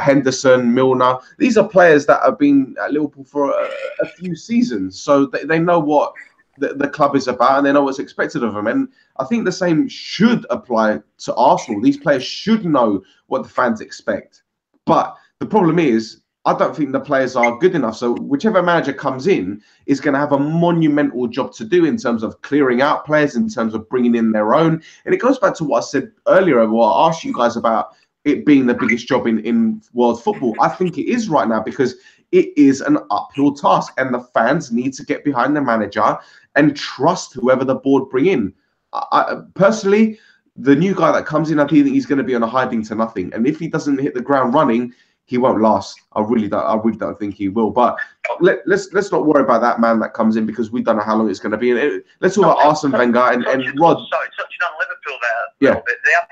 Henderson, Milner. These are players that have been at Liverpool for a few seasons, so they know what the club is about and they know what's expected of them. And I think the same should apply to Arsenal. These players should know what the fans expect. But the problem is, I don't think the players are good enough. So whichever manager comes in is going to have a monumental job to do in terms of clearing out players, in terms of bringing in their own. And it goes back to what I said earlier, what I asked you guys about it being the biggest job in world football. I think it is right now, because it is an uphill task and the fans need to get behind the manager and trust whoever the board bring in. I personally, the new guy that comes in, I think he's going to be on a hiding to nothing. And if he doesn't hit the ground running, he won't last. I really don't think he will. But let's not worry about that man that comes in, because we don't know how long it's going to be. And let's talk about Arsene Wenger and Rod. Sorry, touching on Liverpool there a little bit. They have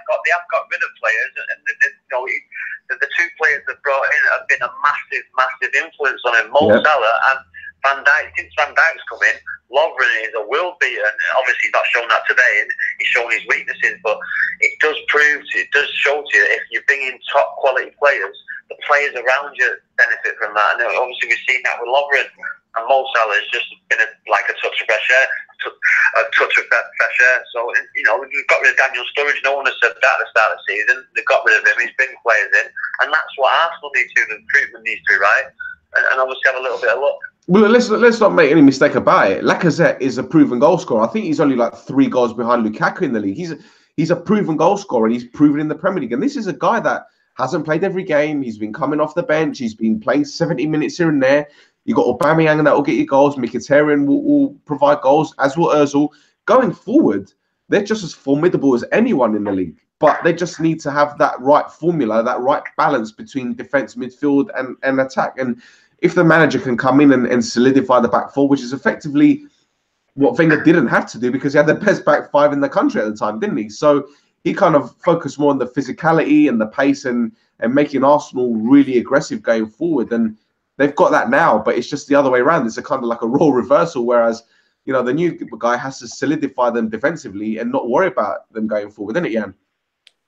got rid of players, and the two players they've brought in have been a massive influence on him. Mo Salah and Van Dijk. Since Van Dijk's come in, Lovren is a world beater, and obviously he's not shown that today, and he's shown his weaknesses. But it does show to you, if you bring in top quality players, the players around you benefit from that. And obviously we've seen that with Lovren, and Mo Salah has just been like a touch of fresh air. So we've got rid of Daniel Sturridge. No one has said that at the start of the season. They've got rid of him. He's bringing players in, and that's what Arsenal need to do. The recruitment needs to be right, and obviously have a little bit of luck. Well, let's not make any mistake about it. Lacazette is a proven goal scorer. I think he's only like 3 goals behind Lukaku in the league. He's a proven goal scorer, and he's proven in the Premier League. And this is a guy that hasn't played every game. He's been coming off the bench. He's been playing 70 minutes here and there. You got Aubameyang that will get you goals. Mkhitaryan will provide goals, as will Ozil. Going forward, they're just as formidable as anyone in the league. But they just need to have that right formula, that right balance between defence, midfield, and attack. And if the manager can come in and solidify the back four, which is effectively what Wenger didn't have to do, because he had the best back 5 in the country at the time, didn't he? So he kind of focused more on the physicality and the pace and making Arsenal really aggressive going forward. And they've got that now, but it's just the other way around. It's a kind of like a role reversal, whereas the new guy has to solidify them defensively and not worry about them going forward, isn't it, Jan?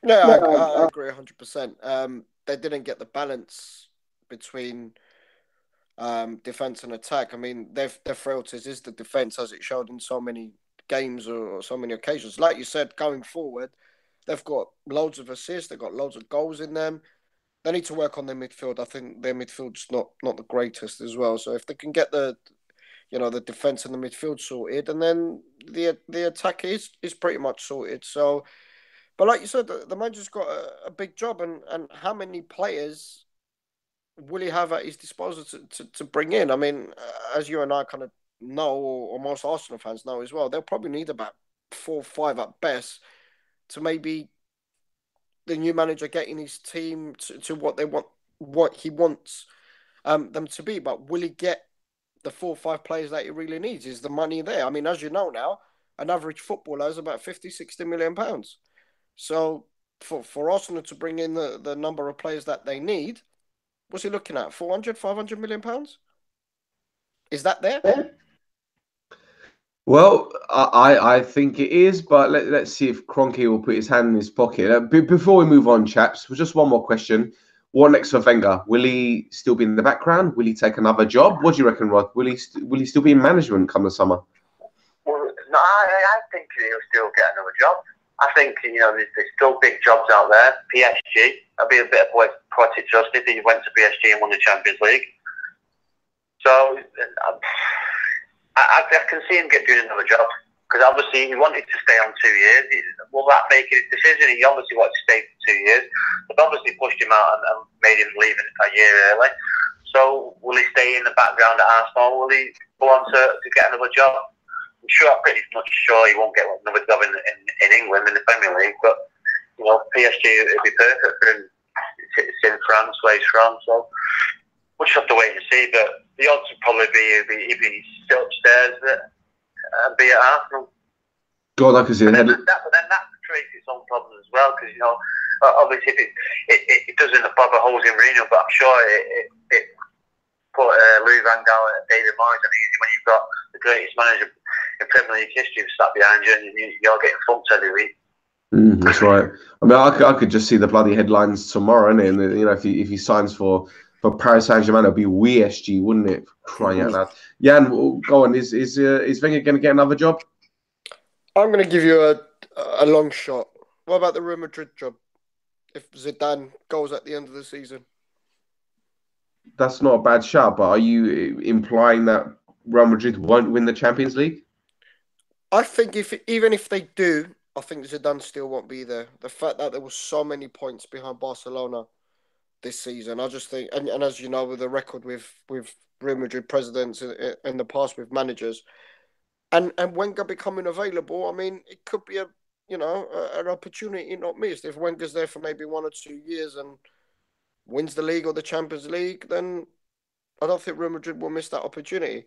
No, I agree 100%. They didn't get the balance between defense and attack. I mean, their frailties is the defense, as it showed in so many games or so many occasions. Like you said, going forward, they've got loads of assists, they've got loads of goals in them. They need to work on their midfield. I think their midfield's not the greatest as well. So if they can get the defense and the midfield sorted, and then the attack is pretty much sorted. So, but like you said, the manager's got a big job, and how many players will he have at his disposal to bring in? I mean, as you and I kind of know, or most Arsenal fans know as well, they'll probably need about 4 or 5 at best to maybe the new manager getting his team to what they want, what he wants them to be. But will he get the 4 or 5 players that he really needs? Is the money there? I mean, as you know now, an average footballer is about 50-60 million pounds. So for Arsenal to bring in the number of players that they need, what's he looking at? 400-500 million pounds? Is that there? Well, I think it is, but let's see if Kroenke will put his hand in his pocket. Before we move on, chaps, just one more question. What next for Wenger? Will he still be in the background? Will he take another job? What do you reckon, Rod? Will he still be in management come the summer? Well, no, I think he'll still get another job. I think there's still big jobs out there. PSG, I'd be a bit of poetic justice if he went to PSG and won the Champions League. So I can see him doing another job, because obviously he wanted to stay on 2 years. Will that make his decision? He obviously wanted to stay for 2 years. They've obviously pushed him out and made him leave a year early. So will he stay in the background at Arsenal? Will he go on to get another job? I'm pretty much sure he won't get another job in England in the Premier League. But PSG would be perfect for him. It's in France, where he's from. So we'll just have to wait and see. But the odds would probably be if he's still upstairs and be at Arsenal. God, I can see it. But then that creates its own problems as well, because obviously, if it doesn't bother holes in Mourinho, but I'm sure it put Louis Van Gaal and David Moyes on easy when you've got the greatest manager in Premier League history sat behind you, and you're getting thumped every week. That's right. I mean, I could just see the bloody headlines tomorrow, innit? And you know, if he signs for Paris Saint-Germain, it'll be WeSG, wouldn't it? Crying out loud. Jan, go on. Is Wenger going to get another job? I'm going to give you a long shot. What about the Real Madrid job? If Zidane goes at the end of the season, that's not a bad shout. But are you implying that Real Madrid won't win the Champions League? I think even if they do, I think Zidane still won't be there. The fact that there were so many points behind Barcelona this season, I just think, and as you know, with the record with Real Madrid presidents in the past with managers, and Wenger becoming available, I mean, it could be an opportunity not missed. If Wenger's there for maybe 1 or 2 years and wins the league or the Champions League, then I don't think Real Madrid will miss that opportunity.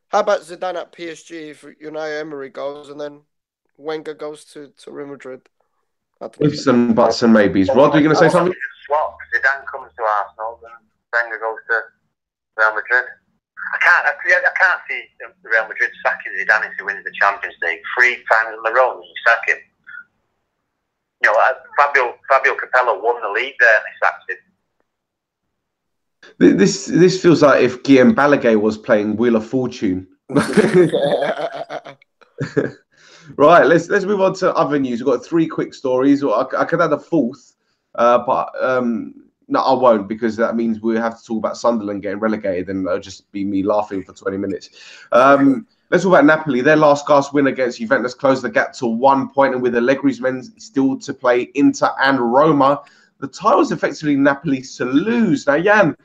How about Zidane at PSG if Unai Emery goes and then Wenger goes to Real Madrid? With some buts and maybes. Rod, are you going to say something? Swap. Zidane comes to Arsenal, and Wenger goes to Real Madrid. I can't see Real Madrid sacking Zidane if he wins the Champions League 3 times in a row. And you sack him. You know, Fabio Capello won the league there, and he sacked him. This feels like if Guillaume Balaguer was playing Wheel of Fortune. Right, let's move on to other news. We've got 3 quick stories. I could add a 4th, but no, I won't, because that means we have to talk about Sunderland getting relegated, and it'll just be me laughing for 20 minutes. Let's talk about Napoli. Their last gasp win against Juventus closed the gap to 1 point, and with Allegri's men still to play Inter and Roma, the tie was effectively Napoli's to lose. Now, Jan,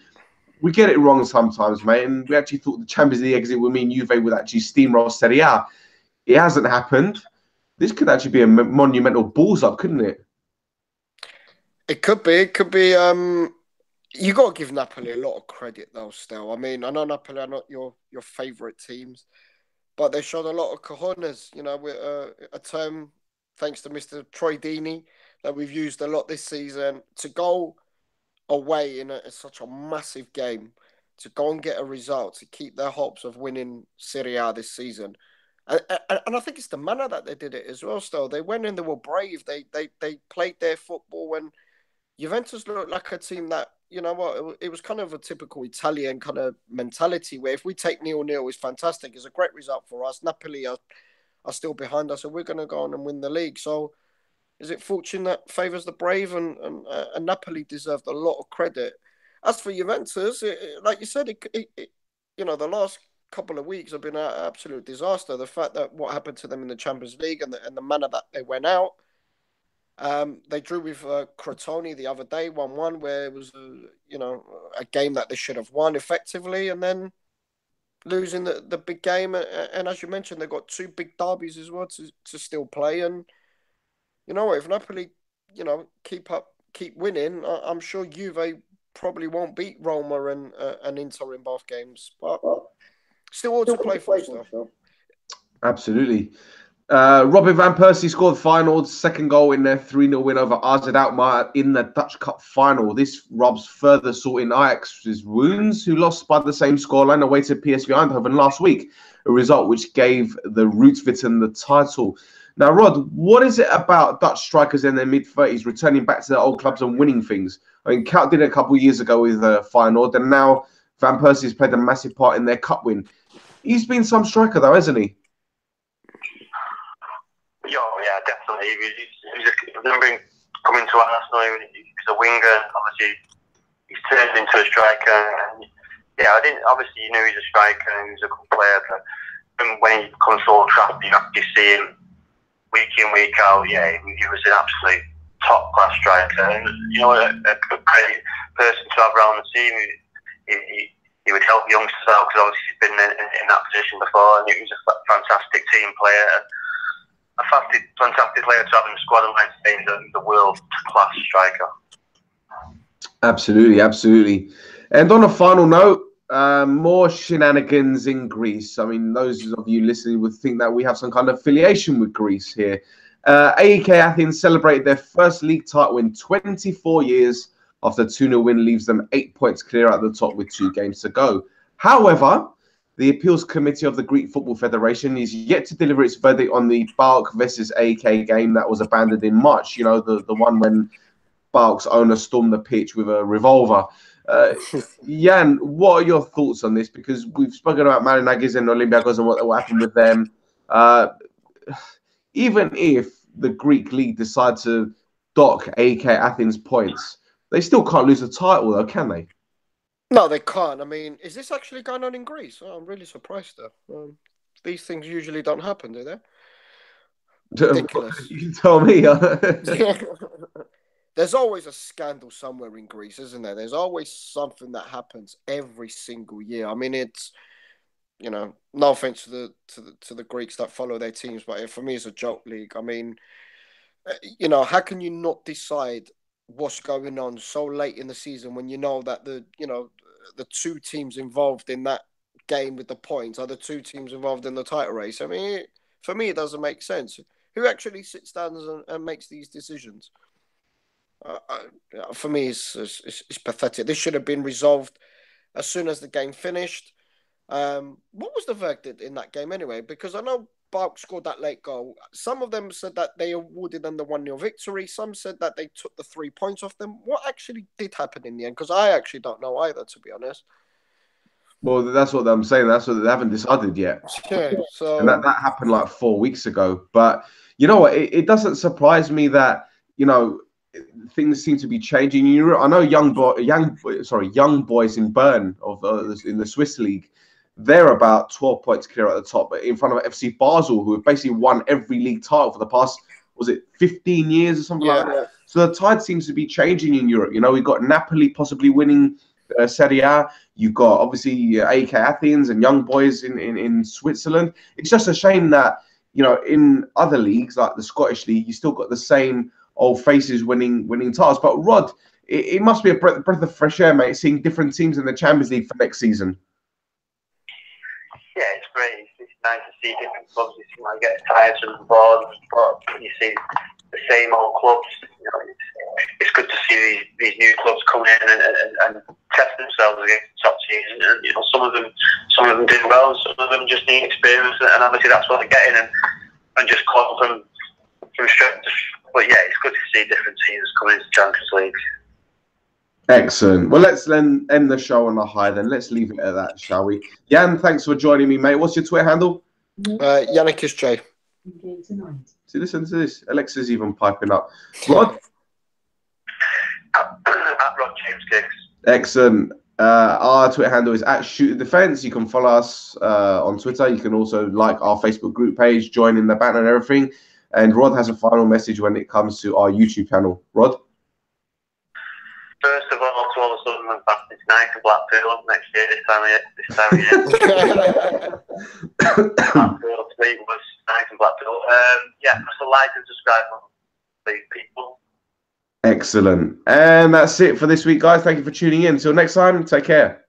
we get it wrong sometimes, mate, and we actually thought the Champions League exit would mean Juve would actually steamroll Serie A. It hasn't happened. This could actually be a monumental balls up, couldn't it? It could be. It could be. You got to give Napoli a lot of credit, though, Stel. I mean, I know Napoli are not your favourite teams, but they showed a lot of cojones, you know, with a term, thanks to Mr. Troy Deeney, that we've used a lot this season, to go away in such a massive game, to go and get a result, to keep their hopes of winning Serie A this season. And I think it's the manner that they did it as well, Stel. They went in, they were brave, they played their football, and Juventus looked like a team that, you know what, it was kind of a typical Italian kind of mentality where if we take 0-0, it's fantastic. It's a great result for us. Napoli are still behind us, and we're going to go on and win the league. So is it fortune that favours the brave? And Napoli deserved a lot of credit. As for Juventus, like you said, you know, the last couple of weeks have been an absolute disaster. The fact that what happened to them in the Champions League and the manner that they went out. They drew with Crotone the other day, 1-1, where it was a game that they should have won effectively, and then losing the big game. And as you mentioned, they've got 2 big derbies as well to still play. And you know what, if Napoli, you know, keep winning, I'm sure Juve probably won't beat Roma and Inter in both games, but still all to play for stuff. Absolutely. Robin van Persie scored Feyenoord's 2nd goal in their 3-0 win over AZ Alkmaar in the Dutch Cup final. This rubs further salt in Ajax's wounds, who lost by the same scoreline away to PSV Eindhoven last week, a result which gave the Rootsvitten the title. Now, Rod, what is it about Dutch strikers in their mid-30s returning back to their old clubs and winning things? I mean, Kout did it a couple of years ago with Feyenoord, and now Van Persie has played a massive part in their cup win. He's been some striker, though, hasn't he? Yeah, definitely. I remember him coming to Arsenal. He was a winger. Obviously, he's turned into a striker. And yeah, obviously, you knew he was a striker and he was a good player. But when he comes to Old Trafford, you actually see him week in, week out. Yeah, he was an absolute top class striker. And you know, a great person to have around the team. He would help youngsters out because obviously he's been in that position before, and he was a fantastic team player. A fantastic player to have in the squad, and like saying the world-class striker. Absolutely, absolutely. And on a final note, more shenanigans in Greece. I mean, those of you listening would think that we have some kind of affiliation with Greece here. AEK Athens celebrated their first league title in 24 years after a 2-0 win leaves them 8 points clear at the top with 2 games to go. However, the Appeals Committee of the Greek Football Federation is yet to deliver its verdict on the PAOK versus AEK game that was abandoned in March. You know, the one when PAOK's owner stormed the pitch with a revolver. Jan, what are your thoughts on this? Because we've spoken about Marinakis and Olympiacos and what happened with them. Even if the Greek league decide to dock AEK Athens points, they still can't lose the title, though, can they? No, they can't. I mean, is this actually going on in Greece? Oh, I'm really surprised, though. These things usually don't happen, do they? Ridiculous. You can tell me. There's always a scandal somewhere in Greece, isn't there? There's always something that happens every single year. I mean, it's, you know, no offense to the Greeks that follow their teams, but for me, it's a joke league. I mean, you know, how can you not decide what's going on so late in the season when you know that the 2 teams involved in that game with the points are the 2 teams involved in the title race? I mean, for me, it doesn't make sense. Who actually sits down and makes these decisions? For me, it's pathetic. This should have been resolved as soon as the game finished. What was the verdict in that game anyway? Because I know PAOK scored that late goal. Some of them said that they awarded them the 1-0 victory. Some said that they took the 3 points off them. What actually did happen in the end? Because I actually don't know either, to be honest. Well, that's what I'm saying. That's what they haven't decided yet. Yeah, so... And that happened like 4 weeks ago. But you know what? It doesn't surprise me that, you know, things seem to be changing in Europe. I know young boys in Bern in the Swiss league. They're about 12 points clear at the top, but in front of FC Basel, who have basically won every league title for the past, was it 15 years or something like that? So the tide seems to be changing in Europe. You know, we've got Napoli possibly winning Serie A. You've got obviously AEK Athens and young boys in Switzerland. It's just a shame that, you know, in other leagues like the Scottish League, you still got the same old faces winning titles. But Rod, it must be a breath of fresh air, mate, seeing different teams in the Champions League for next season. Yeah, it's great. It's nice to see different clubs. You see, like, get tired and bored, but you see the same old clubs. You know, it's good to see these new clubs come in and test themselves against the top teams. And you know, some of them do well, and some of them just need experience. And obviously, that's what they're getting, and just come from strength to strength. But yeah, it's good to see different teams coming into the Champions League. Excellent. Well, let's then end the show on a high then. Let's leave it at that, shall we? Jan, thanks for joining me, mate. What's your Twitter handle? Yiannkis J. See, listen to this. Alexa's even piping up. Rod? At Rod James Giggs. Excellent. Our Twitter handle is @ShootInDefense. You can follow us on Twitter. You can also like our Facebook group page, join in the banner and everything. And Rod has a final message when it comes to our YouTube channel. Rod? First of all, to all the Sunderland fans, it's nice to Blackpool next year. This time of year. Blackpool, Fleetwood, nice and Blackpool. Yeah, so like and subscribe, please, people. Excellent. And that's it for this week, guys. Thank you for tuning in. Until next time, take care.